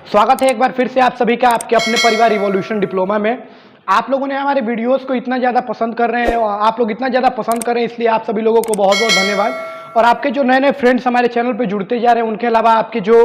स्वागत है एक बार फिर से आप सभी का आपके अपने परिवार इवोल्यूशन डिप्लोमा में। आप लोगों ने हमारे वीडियोस को इतना ज़्यादा पसंद कर रहे हैं और आप लोग इतना ज़्यादा पसंद कर रहे हैं, इसलिए आप सभी लोगों को बहुत बहुत धन्यवाद। और आपके जो नए नए फ्रेंड्स हमारे चैनल पे जुड़ते जा रहे हैं, उनके अलावा आपके जो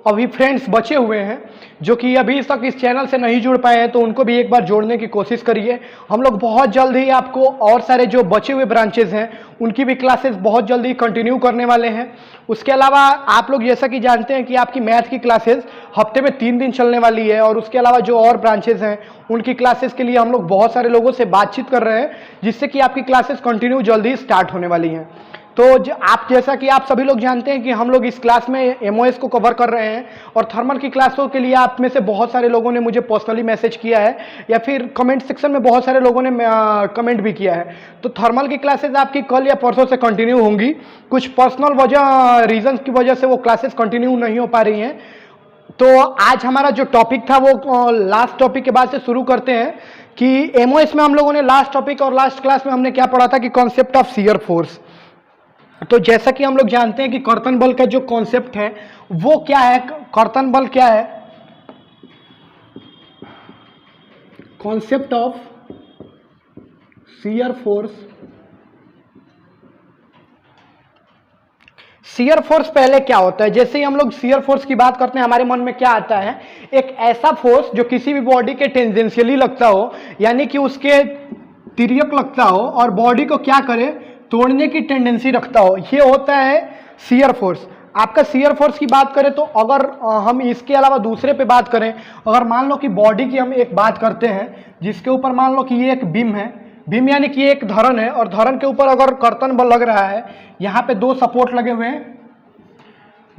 अभी फ्रेंड्स बचे हुए हैं जो कि अभी तक इस चैनल से नहीं जुड़ पाए हैं, तो उनको भी एक बार जोड़ने की कोशिश करिए। हम लोग बहुत जल्द ही आपको और सारे जो बचे हुए ब्रांचेज हैं उनकी भी क्लासेस बहुत जल्दी कंटिन्यू करने वाले हैं। उसके अलावा आप लोग जैसा कि जानते हैं कि आपकी मैथ की क्लासेस हफ्ते में 3 दिन चलने वाली है, और उसके अलावा जो और ब्रांचेज हैं उनकी क्लासेस के लिए हम लोग बहुत सारे लोगों से बातचीत कर रहे हैं, जिससे कि आपकी क्लासेस कंटिन्यू जल्दी स्टार्ट होने वाली हैं। तो आप जैसा कि आप सभी लोग जानते हैं कि हम लोग इस क्लास में एमओएस को कवर कर रहे हैं, और थर्मल की क्लासों के लिए आप में से बहुत सारे लोगों ने मुझे पर्सनली मैसेज किया है या फिर कमेंट सेक्शन में बहुत सारे लोगों ने कमेंट भी किया है। तो थर्मल की क्लासेस आपकी कल या परसों से कंटिन्यू होंगी। कुछ पर्सनल रीजन की वजह से वो क्लासेस कंटिन्यू नहीं हो पा रही हैं। तो आज हमारा जो टॉपिक था वो लास्ट टॉपिक के बाद से शुरू करते हैं कि एमओएस में हम लोगों ने लास्ट टॉपिक और लास्ट क्लास में हमने क्या पढ़ा था कि कॉन्सेप्ट ऑफ शियर फोर्स। तो जैसा कि हम लोग जानते हैं कि कर्तन बल का जो कॉन्सेप्ट है वो क्या है, कर्तन बल क्या है, concept of shear force. Shear force पहले क्या होता है, जैसे ही हम लोग शियर फोर्स की बात करते हैं हमारे मन में क्या आता है, एक ऐसा फोर्स जो किसी भी बॉडी के टेंजेंशियली लगता हो, यानी कि उसके तिर्यक लगता हो और बॉडी को क्या करे, तोड़ने की टेंडेंसी रखता हो, ये होता है शियर फोर्स। आपका शियर फोर्स की बात करें तो अगर हम इसके अलावा दूसरे पे बात करें, अगर मान लो कि बॉडी की हम एक बात करते हैं जिसके ऊपर मान लो कि ये एक बीम है, बीम यानी कि एक धरन है, और धरन के ऊपर अगर कर्तन बल लग रहा है, यहाँ पे 2 सपोर्ट लगे हुए हैं,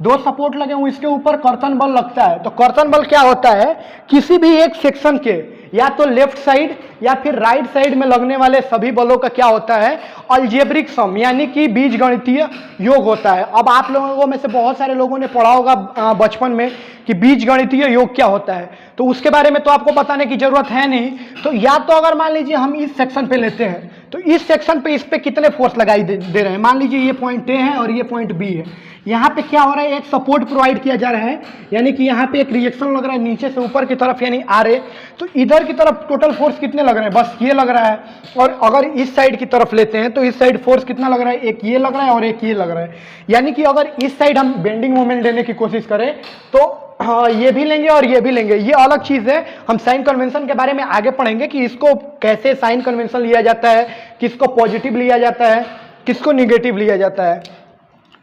2 सपोर्ट लगे हुए, इसके ऊपर कर्तन बल लगता है। तो कर्तन बल क्या होता है, किसी भी एक सेक्शन के या तो लेफ्ट साइड या फिर राइट साइड में लगने वाले सभी बलों का क्या होता है, अलजेब्रिक सम यानी कि बीजगणितीय योग होता है। अब आप लोगों में से बहुत सारे लोगों ने पढ़ा होगा बचपन में कि बीजगणितीय योग क्या होता है, तो उसके बारे में तो आपको बताने की जरूरत है नहीं। तो या तो अगर मान लीजिए हम इस सेक्शन पे लेते हैं, तो इस सेक्शन पे इस पे कितने फोर्स लगाई दे रहे हैं, मान लीजिए ये पॉइंट ए है और ये पॉइंट बी है, यहाँ पे क्या हो रहा है, एक सपोर्ट प्रोवाइड किया जा रहा है, यानी कि यहाँ पे एक रिएक्शन लग रहा है नीचे से ऊपर की तरफ यानी आर ए। तो इधर की तरफ टोटल फोर्स कितने लग रहे हैं, बस ये लग रहा है। और अगर इस साइड की तरफ लेते हैं तो इस साइड फोर्स कितना लग रहा है, एक ये लग रहा है और एक ये लग रहा है। यानी कि अगर इस साइड हम बेंडिंग मोमेंट देने की कोशिश करें तो हाँ, ये भी लेंगे और ये भी लेंगे, ये अलग चीज है। हम साइन कन्वेंशन के बारे में आगे पढ़ेंगे कि इसको कैसे साइन कन्वेंशन लिया जाता है, किसको पॉजिटिव लिया जाता है, किसको निगेटिव लिया जाता है।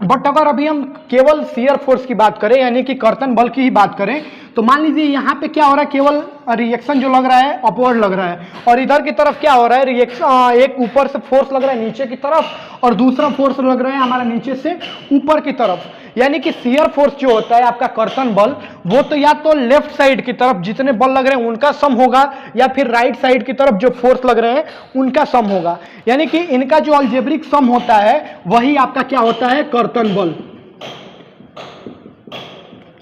बट अगर अभी हम केवल शियर फोर्स की बात करें यानी कि कर्तन बल की ही बात करें, तो मान लीजिए यहाँ पे क्या हो रहा है, केवल रिएक्शन जो लग रहा है अपवर्ड लग रहा है, और इधर की तरफ क्या हो रहा है, रिएक्शन एक ऊपर से फोर्स लग रहा है नीचे की तरफ और दूसरा फोर्स लग रहा है हमारा नीचे से ऊपर की तरफ। यानी कि शियर फोर्स जो होता है आपका कर्तन बल, वो तो या तो लेफ्ट साइड की तरफ जितने बल लग रहे हैं उनका सम होगा, या फिर राइट साइड की तरफ जो फोर्स लग रहे हैं उनका सम होगा। यानी कि इनका जो अलजेब्रिक सम होता है वही आपका क्या होता है, कर्तन बल।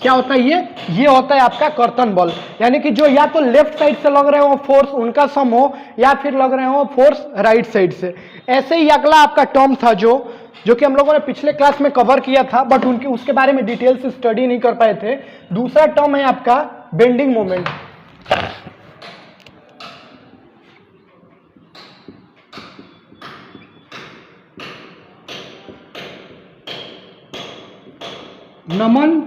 क्या होता है ये होता है आपका कर्तन बल। यानी कि जो या तो लेफ्ट साइड से लग रहे हो फोर्स उनका सम हो, या फिर लग रहे हो फोर्स राइट साइड से। ऐसे ही अगला आपका टर्म था जो कि हम लोगों ने पिछले क्लास में कवर किया था, बट उसके बारे में डिटेल से स्टडी नहीं कर पाए थे। दूसरा टर्म है आपका बेंडिंग मोमेंट। नमन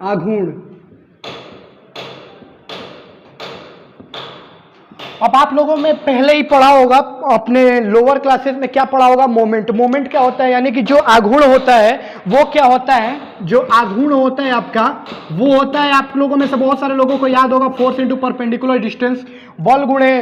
आघूर्ण। अब आप लोगों में पहले ही पढ़ा होगा अपने लोअर क्लासेस में, क्या पढ़ा होगा, मोमेंट। मोमेंट क्या होता है, यानी कि जो आघूर्ण होता है वो क्या होता है, जो आघूर्ण होता है आपका वो होता है, आप लोगों में से बहुत सारे लोगों को याद होगा, फोर्स इंटू परपेंडिकुलर डिस्टेंस, बल गुणे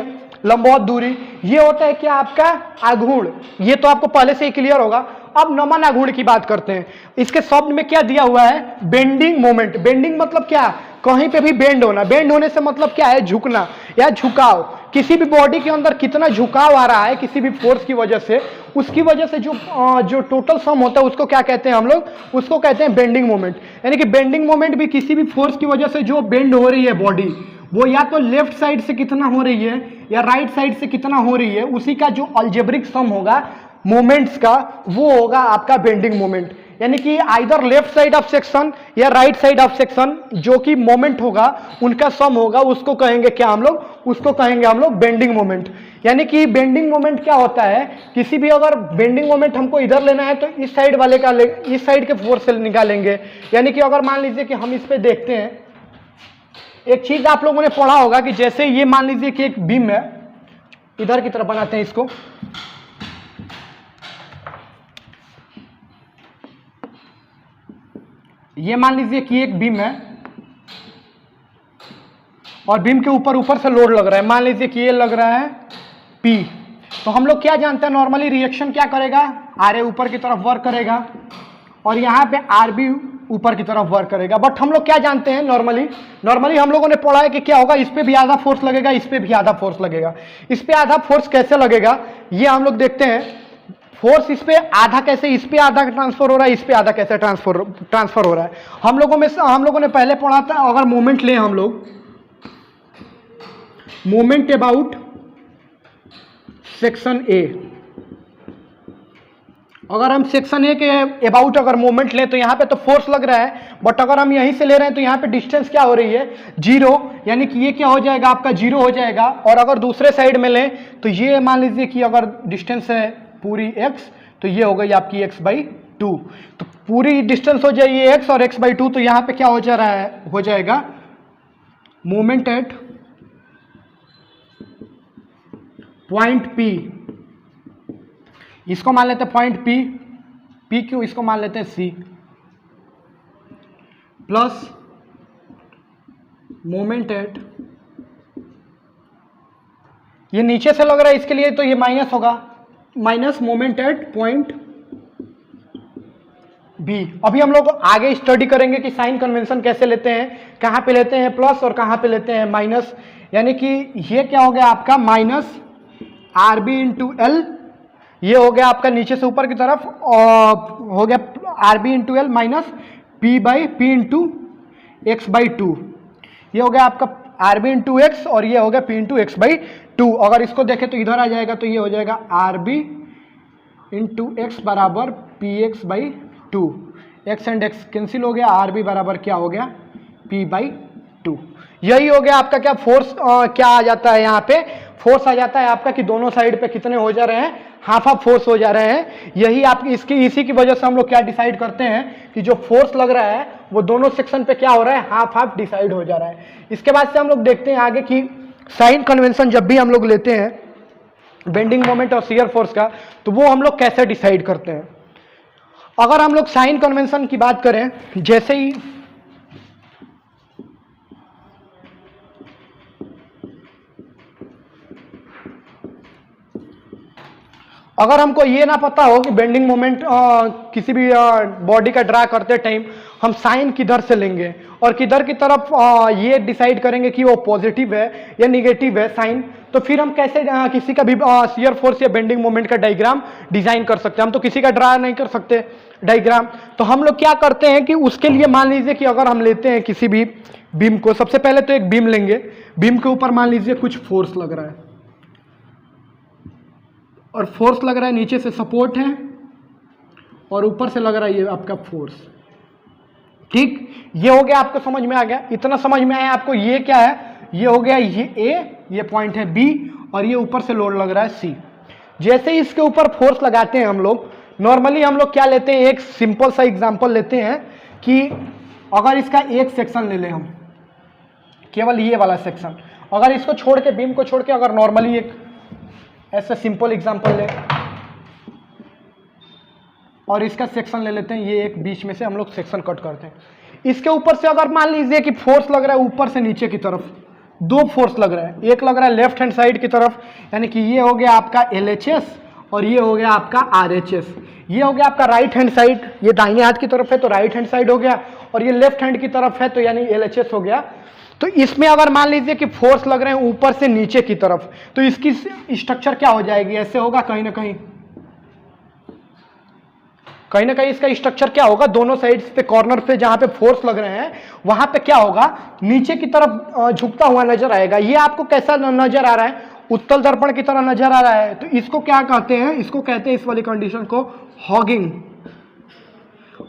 लंबवत दूरी, ये होता है क्या आपका आघूर्ण। ये तो आपको पहले से ही क्लियर होगा। अब नमन आघूर्ण की बात करते हैं। इसके शब्द में क्या दिया हुआ है, बेंडिंग मोमेंट। बेंडिंग मतलब क्या, कहीं पे भी बेंड होना। बेंड होने से मतलब क्या है, झुकना या झुकाव। किसी भी बॉडी के अंदर कितना झुकाव आ रहा है किसी भी फोर्स की वजह से, उसकी वजह से जो टोटल सम होता है उसको क्या कहते हैं हम लोग, उसको कहते हैं बेंडिंग मोमेंट। यानी कि बेंडिंग मोमेंट भी किसी भी फोर्स की वजह से जो बेंड हो रही है बॉडी, वो या तो लेफ्ट साइड से कितना हो रही है या राइट साइड से कितना हो रही है, उसी का जो अलजेब्रिक सम होगा मोमेंट्स का, वो होगा आपका बेंडिंग मोमेंट। यानी कि either left side of section या राइट साइड ऑफ सेक्शन जो कि मोमेंट होगा उनका सम होगा, उसको कहेंगे क्या हम लोग, उसको कहेंगे हम लोग बेंडिंग मोमेंट। यानी कि बेंडिंग मोमेंट क्या होता है, किसी भी अगर बेंडिंग मोमेंट हमको इधर लेना है तो इस साइड वाले का इस साइड के फोर्स से निकालेंगे। यानी कि अगर मान लीजिए कि हम इस पे देखते हैं, एक चीज आप लोगों ने पढ़ा होगा कि जैसे ये मान लीजिए कि एक बीम है, इधर की तरफ बनाते हैं इसको, ये मान लीजिए कि एक बीम है और बीम के ऊपर से लोड लग रहा है, मान लीजिए कि ये लग रहा है P। तो हम लोग क्या जानते हैं, नॉर्मली रिएक्शन क्या करेगा, RA ऊपर की तरफ वर्क करेगा और यहाँ पे RB ऊपर की तरफ वर्क करेगा। बट हम लोग क्या जानते हैं, नॉर्मली हम लोगों ने पढ़ा है कि क्या होगा, इस पे भी आधा फोर्स लगेगा, इस पे भी आधा फोर्स लगेगा। इस पे आधा फोर्स कैसे लगेगा ये हम लोग देखते हैं। फोर्स इस पे आधा कैसे, इस पे आधा ट्रांसफर हो रहा है, इस पे आधा कैसे ट्रांसफर हो रहा है। हम लोगों ने पहले पढ़ा था, अगर मोमेंट लें हम लोग, मोमेंट अबाउट सेक्शन ए, अगर हम सेक्शन ए के अबाउट अगर मोमेंट लें तो यहां पे तो फोर्स लग रहा है, बट अगर हम यहीं से ले रहे हैं तो यहां पे डिस्टेंस क्या हो रही है, 0। यानी कि ये क्या हो जाएगा, आपका 0 हो जाएगा। और अगर दूसरे साइड में लें तो ये मान लीजिए कि अगर डिस्टेंस है पूरी x, तो ये हो गई आपकी x/2, तो पूरी डिस्टेंस हो जाएगी x और x/2। तो यहां पे क्या हो जा रहा है, हो जाएगा मोमेंट एट पॉइंट P, इसको मान लेते हैं पॉइंट P क्यों, इसको मान लेते हैं C, प्लस मोमेंट एट, ये नीचे से लग रहा है इसके लिए तो ये माइनस होगा, minus moment at point B। अभी हम लोग आगे स्टडी करेंगे कि साइन कन्वेंशन कैसे लेते हैं, कहां पे लेते हैं प्लस और कहां पे लेते हैं माइनस। यानी कि ये क्या हो गया आपका माइनस RB इंटू L, ये हो गया आपका नीचे से ऊपर की तरफ, और हो गया RB into L minus P into x/2, ये हो गया आपका RB इंटू x और ये हो गया P इंटू x/2। अगर इसको देखें तो इधर आ जाएगा तो ये हो जाएगा RB इंटू x बराबर px/2, x and x cancel हो गया, RB बराबर क्या हो गया P/2। यही हो गया आपका क्या फोर्स, क्या आ जाता है यहाँ पे, फोर्स आ जाता है आपका कि दोनों साइड पे कितने हो जा रहे हैं, हाफ हाफ फोर्स हो जा रहे हैं। यही आपकी इसी की वजह से हम लोग क्या डिसाइड करते हैं कि जो फोर्स लग रहा है वो दोनों सेक्शन पे क्या हो रहा है, हाफ हाफ डिसाइड हो जा रहा है। इसके बाद से हम लोग देखते हैं आगे कि साइन कन्वेंशन जब भी हम लोग लेते हैं बेंडिंग मोमेंट और शियर फोर्स का, तो वो हम लोग कैसे डिसाइड करते हैं। अगर हम लोग साइन कन्वेंशन की बात करें, जैसे ही अगर हमको ये ना पता हो कि बेंडिंग मोमेंट किसी भी बॉडी का ड्रा करते टाइम हम साइन किधर से लेंगे और किधर की तरफ ये डिसाइड करेंगे कि वो पॉजिटिव है या निगेटिव है साइन, तो फिर हम कैसे किसी का भी शियर फोर्स या बेंडिंग मोमेंट का डायग्राम डिजाइन कर सकते हैं। हम तो किसी का ड्रा नहीं कर सकते डायग्राम, तो हम लोग क्या करते हैं कि उसके लिए मान लीजिए कि अगर हम लेते हैं किसी भी बीम को, सबसे पहले तो एक बीम लेंगे, बीम के ऊपर मान लीजिए कुछ फोर्स लग रहा है और फोर्स लग रहा है, नीचे से सपोर्ट है और ऊपर से लग रहा है ये आपका फोर्स। ठीक, ये हो गया, आपको समझ में आ गया, इतना समझ में आया आपको। ये क्या है, ये हो गया ये A, ये पॉइंट है B और ये ऊपर से लोड लग रहा है C। जैसे ही इसके ऊपर फोर्स लगाते हैं हम लोग, नॉर्मली हम लोग क्या लेते हैं, एक सिंपल सा एग्जांपल लेते हैं कि अगर इसका एक सेक्शन ले लें हम, केवल ये वाला सेक्शन, अगर इसको छोड़ के, बीम को छोड़ के, अगर नॉर्मली एक ऐसा सिंपल एग्जांपल ले और इसका सेक्शन ले लेते हैं, ये एक बीच में से हम लोग सेक्शन कट करते हैं। इसके ऊपर से अगर मान लीजिए कि फोर्स लग रहा है ऊपर से नीचे की तरफ, दो फोर्स लग रहा है, एक लग रहा है लेफ्ट हैंड साइड की तरफ, यानी कि ये हो गया आपका LHS और ये हो गया आपका RHS। ये हो गया आपका राइट हैंड साइड, ये दाहिने हाथ की तरफ है तो राइट हैंड साइड हो गया, और ये लेफ्ट हैंड की तरफ है तो यानी LHS हो गया। तो इसमें अगर मान लीजिए कि फोर्स लग रहे हैं ऊपर से नीचे की तरफ, तो इसकी स्ट्रक्चर क्या हो जाएगी, ऐसे होगा कहीं ना कहीं इसका स्ट्रक्चर क्या होगा, दोनों साइड्स पे कॉर्नर पे जहां पे फोर्स लग रहे हैं वहां पे क्या होगा, नीचे की तरफ झुकता हुआ नजर आएगा। ये आपको कैसा नजर आ रहा है, उत्तल दर्पण की तरह नजर आ रहा है। तो इसको क्या कहते हैं, इसको कहते हैं, इस वाली कंडीशन को हॉगिंग।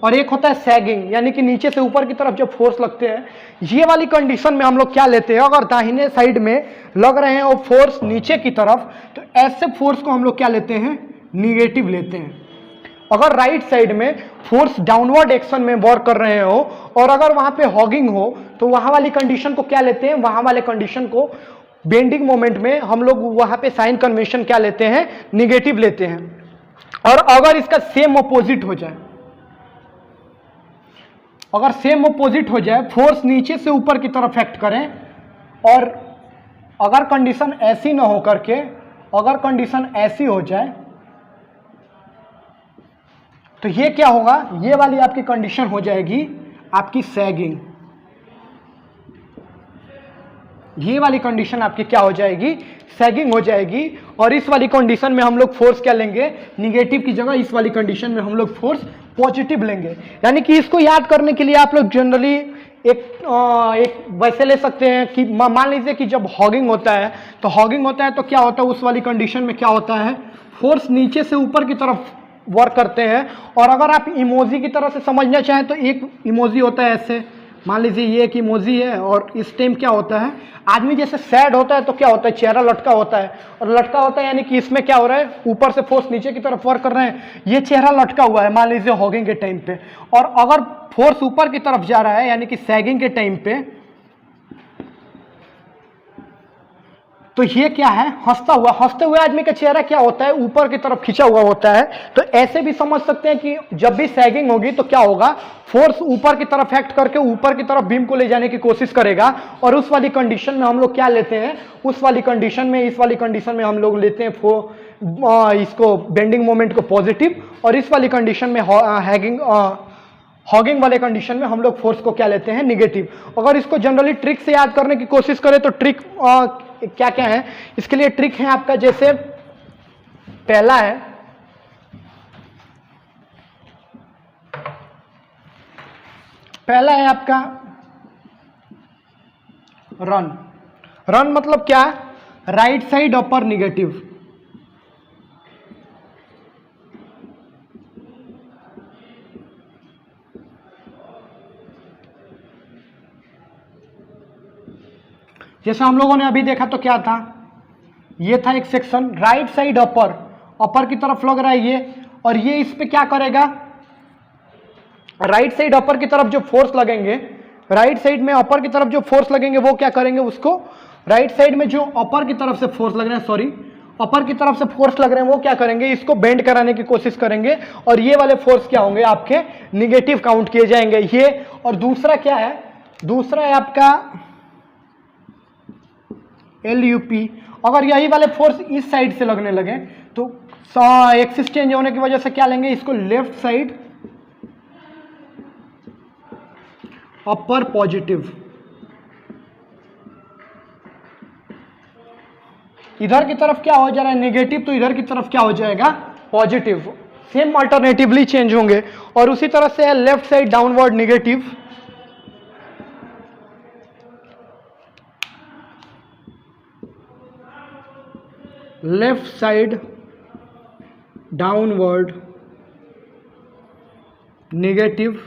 और एक होता है सैगिंग, यानी कि नीचे से ऊपर की तरफ जब फोर्स लगते हैं। ये वाली कंडीशन में हम लोग क्या लेते हैं, अगर दाहिने साइड में लग रहे हैं और फोर्स नीचे की तरफ, तो ऐसे फोर्स को हम लोग क्या लेते हैं, निगेटिव लेते हैं। अगर राइट साइड में फोर्स डाउनवर्ड एक्शन में वर्क कर रहे हो और अगर वहां पे हॉगिंग हो, तो वहां वाली कंडीशन को क्या लेते हैं, वहां वाले कंडीशन को बेंडिंग मोमेंट में हम लोग वहां पे साइन कन्वेंशन क्या लेते हैं, निगेटिव लेते हैं। और अगर इसका सेम अपोजिट हो जाए, अगर सेम अपोजिट हो जाए, फोर्स नीचे से ऊपर की तरफ एक्ट करें और अगर कंडीशन ऐसी ना हो करके, अगर कंडीशन ऐसी हो जाए, तो ये क्या होगा, ये वाली आपकी कंडीशन हो जाएगी आपकी सैगिंग। ये वाली कंडीशन आपकी क्या हो जाएगी, सैगिंग हो जाएगी। और इस वाली कंडीशन में हम लोग फोर्स क्या लेंगे, निगेटिव की जगह इस वाली कंडीशन में हम लोग फोर्स पॉजिटिव लेंगे। यानी कि इसको याद करने के लिए आप लोग जनरली एक वैसे ले सकते हैं कि मान लीजिए कि जब हॉगिंग होता है, तो हॉगिंग होता है तो क्या होता है, उस वाली कंडीशन में क्या होता है, फोर्स नीचे से ऊपर की तरफ वर्क करते हैं। और अगर आप इमोजी की तरह से समझना चाहें तो एक इमोजी होता है ऐसे, मान लीजिए ये एक इमोजी है और इस टाइम क्या होता है, आदमी जैसे सैड होता है तो क्या होता है, चेहरा लटका होता है, और लटका होता है यानी कि इसमें क्या हो रहा है, ऊपर से फोर्स नीचे की तरफ वर्क कर रहे हैं, ये चेहरा लटका हुआ है मान लीजिए हॉगिंग के टाइम पे। और अगर फोर्स ऊपर की तरफ जा रहा है यानी कि सैगिंग के टाइम पे, तो ये क्या है, हंसता हुआ, हंसते हुए आदमी का चेहरा क्या होता है, ऊपर की तरफ खिंचा हुआ होता है। तो ऐसे भी समझ सकते हैं कि जब भी सैगिंग होगी तो क्या होगा, फोर्स ऊपर की तरफ एक्ट करके ऊपर की तरफ बीम को ले जाने की कोशिश करेगा। और उस वाली कंडीशन में हम लोग क्या लेते हैं, उस वाली कंडीशन में, इस वाली कंडीशन में हम लोग लेते हैं इसको बेंडिंग मोमेंट को पॉजिटिव, और इस वाली कंडीशन में हॉगिंग वाले कंडीशन में हम लोग फोर्स को क्या लेते हैं, निगेटिव। अगर इसको जनरली ट्रिक से याद करने की कोशिश करें तो ट्रिक क्या क्या है, इसके लिए ट्रिक है आपका, जैसे पहला है आपका रन। रन मतलब क्या, राइट साइड अपर निगेटिव। जैसे हम लोगों ने अभी देखा तो क्या था, ये था एक सेक्शन, राइट साइड अपर की तरफ लग रहा है ये, और ये इस पे क्या करेगा, राइट साइड अपर की तरफ जो फोर्स लगेंगे, राइट साइड में अपर की तरफ जो फोर्स लगेंगे वो क्या करेंगे, उसको राइट साइड में जो अपर की तरफ से फोर्स लग रहे हैं, सॉरी अपर की तरफ से फोर्स लग रहे हैं, वो क्या करेंगे, इसको बेंड कराने की कोशिश करेंगे, और ये वाले फोर्स क्या होंगे, आपके निगेटिव काउंट किए जाएंगे ये। और दूसरा क्या है, दूसरा है आपका LUP। अगर यही वाले फोर्स इस साइड से लगने लगे तो एक्सिस चेंज होने की वजह से क्या लेंगे, इसको लेफ्ट साइड अपर पॉजिटिव। इधर की तरफ क्या हो जा रहा है, नेगेटिव, तो इधर की तरफ क्या हो जाएगा, पॉजिटिव। सेम अल्टरनेटिवली चेंज होंगे। और उसी तरह से है left side downward negative, left side downward negative,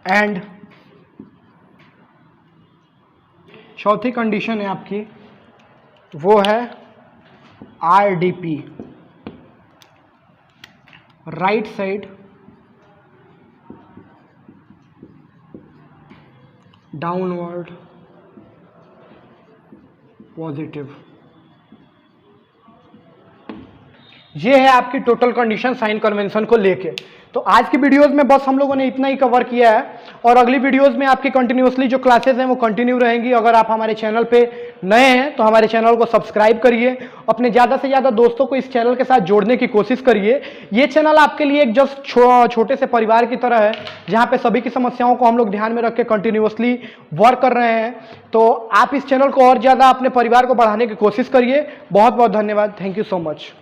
and चौथी कंडीशन है आपकी, वो है RDP, right side downward positive. ये है आपकी टोटल कंडीशन साइन कन्वेंशन को लेके। तो आज की वीडियोस में बस हम लोगों ने इतना ही कवर किया है, और अगली वीडियोस में आपकी कंटिन्यूसली जो क्लासेस हैं वो कंटिन्यू रहेंगी। अगर आप हमारे चैनल पे नए हैं तो हमारे चैनल को सब्सक्राइब करिए, अपने ज़्यादा से ज़्यादा दोस्तों को इस चैनल के साथ जोड़ने की कोशिश करिए। ये चैनल आपके लिए एक जस्ट छोटे से परिवार की तरह है, जहाँ पे सभी की समस्याओं को हम लोग ध्यान में रख के कंटिन्यूसली वर्क कर रहे हैं। तो आप इस चैनल को और ज़्यादा अपने परिवार को बढ़ाने की कोशिश करिए। बहुत बहुत धन्यवाद, थैंक यू सो मच।